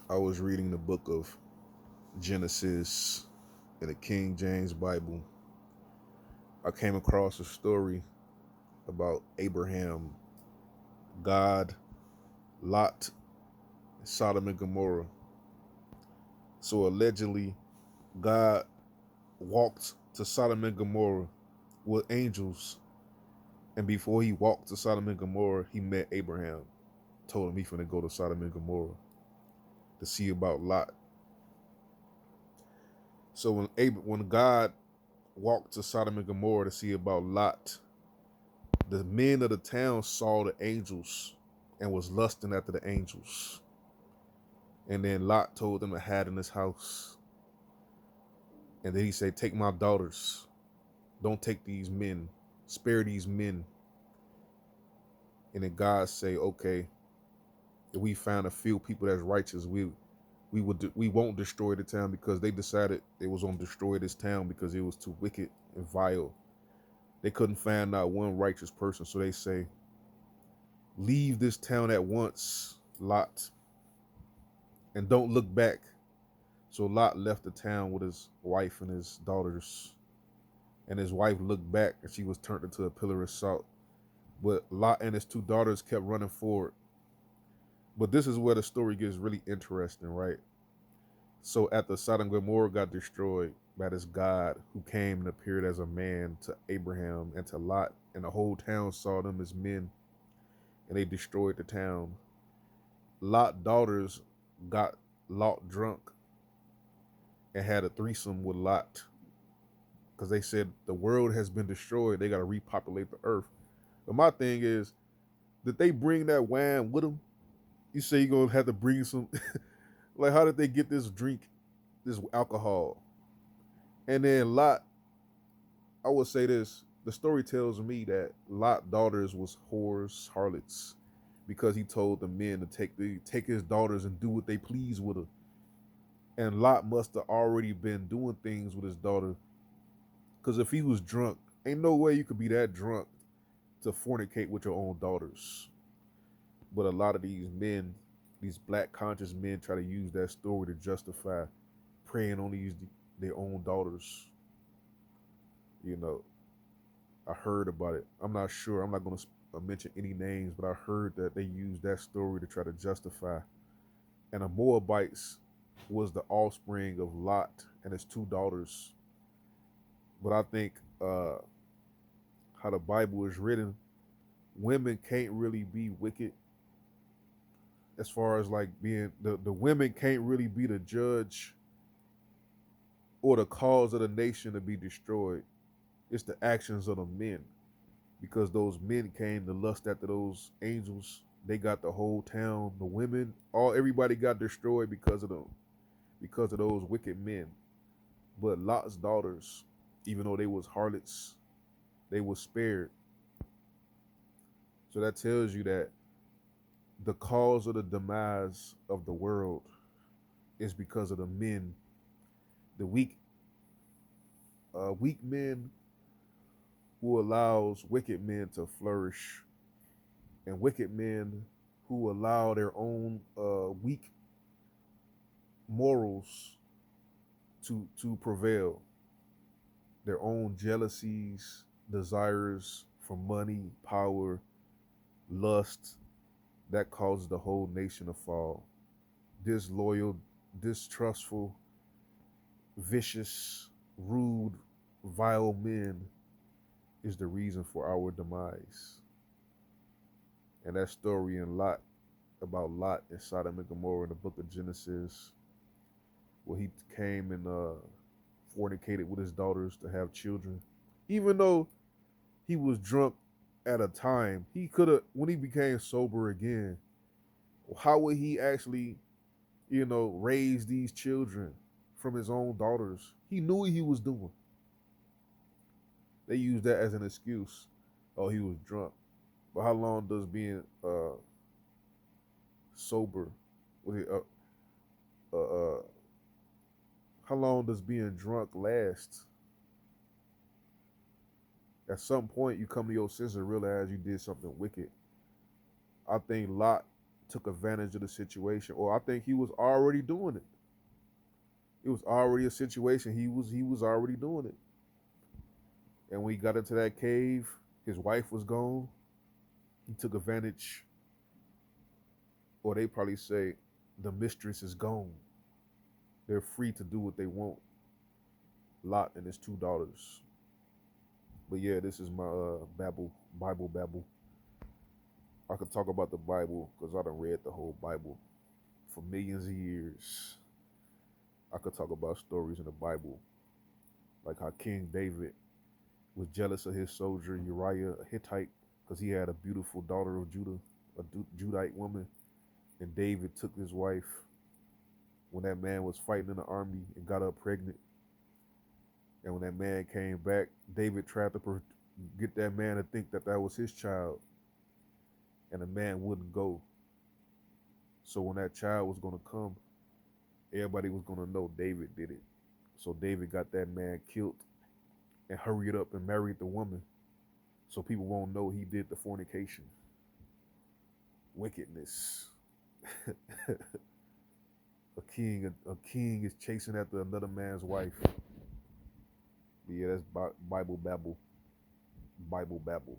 I was reading the book of Genesis in the King James Bible. I came across a story about Abraham, God, Lot, Sodom and Gomorrah. So allegedly, God walked to Sodom and Gomorrah with angels, and before he walked to Sodom and Gomorrah, he met Abraham. Told him he finna go to Sodom and Gomorrah to see about Lot. So when God walked to Sodom and Gomorrah to see about Lot, the men of the town saw the angels and was lusting after the angels. And then Lot told them to hide in his house. And then he said, "Take my daughters. Don't take these men. Spare these men." And then God say, "Okay, if we find a few people that's righteous, we won't destroy the town," because they decided they was gonna destroy this town because it was too wicked and vile. They couldn't find not one righteous person, so they say, "Leave this town at once, Lot, and don't look back." So Lot left the town with his wife and his daughters. And his wife looked back and she was turned into a pillar of salt. But Lot and his two daughters kept running forward. But this is where the story gets really interesting, right? So after Sodom and Gomorrah got destroyed by this God who came and appeared as a man to Abraham and to Lot, and the whole town saw them as men, and they destroyed the town. Lot's daughters got Lot drunk and had a threesome with Lot because they said the world has been destroyed. They got to repopulate the earth. But my thing is, did they bring that wine with them? You say you're gonna have to bring some. Like, how did they get this drink, this alcohol? And then Lot, I would say this: the story tells me that Lot daughters was whores, harlots, because he told the men to take his daughters and do what they please with her. And Lot must have already been doing things with his daughter, because if he was drunk, ain't no way you could be that drunk to fornicate with your own daughters. But a lot of these men, these black conscious men, try to use that story to justify preying on these their own daughters. You know, I heard about it. I'm not sure. I'm not going to mention any names, but I heard that they used that story to try to justify. And the Moabites was the offspring of Lot and his two daughters. But I think how the Bible is written, women can't really be wicked as far as like being the women can't really be the judge or the cause of the nation to be destroyed. It's the actions of the men, because those men came to lust after those angels. They got the whole town, the women, everybody got destroyed because of them, because of those wicked men. But Lot's daughters, even though they was harlots, they were spared. So that tells you that the cause of the demise of the world is because of the men, the weak men who allows wicked men to flourish, and wicked men who allow their own weak morals to prevail, their own jealousies, desires for money, power, lust, that causes the whole nation to fall. Disloyal, distrustful, vicious, rude, vile men is the reason for our demise. And that story in Lot, about Lot and Sodom and Gomorrah in the book of Genesis, where he came and fornicated with his daughters to have children. Even though he was drunk at a time, he could have, when he became sober again, how would he actually, raise these children from his own daughters? He knew what he was doing. They used that as an excuse. Oh, he was drunk. But how long does being sober, was it, uh, uh, how long does being drunk last? At some point, you come to your senses and realize you did something wicked. I think Lot took advantage of the situation, or I think he was already doing it. It was already a situation. He was already doing it. And when he got into that cave, his wife was gone. He took advantage, or they probably say, the mistress is gone. They're free to do what they want. Lot and his two daughters. But yeah, this is my Bible babble. I could talk about the Bible because I done read the whole Bible for millions of years. I could talk about stories in the Bible, like how King David was jealous of his soldier Uriah, a Hittite, because he had a beautiful daughter of Judah, a Judite woman, and David took his wife when that man was fighting in the army and got her pregnant. And when that man came back, David tried to get that man to think that that was his child, and the man wouldn't go. So when that child was going to come, everybody was going to know David did it. So David got that man killed and hurried up and married the woman so people won't know he did the fornication. Wickedness. a king is chasing after another man's wife. But yeah, that's Bible babble. Bible babble.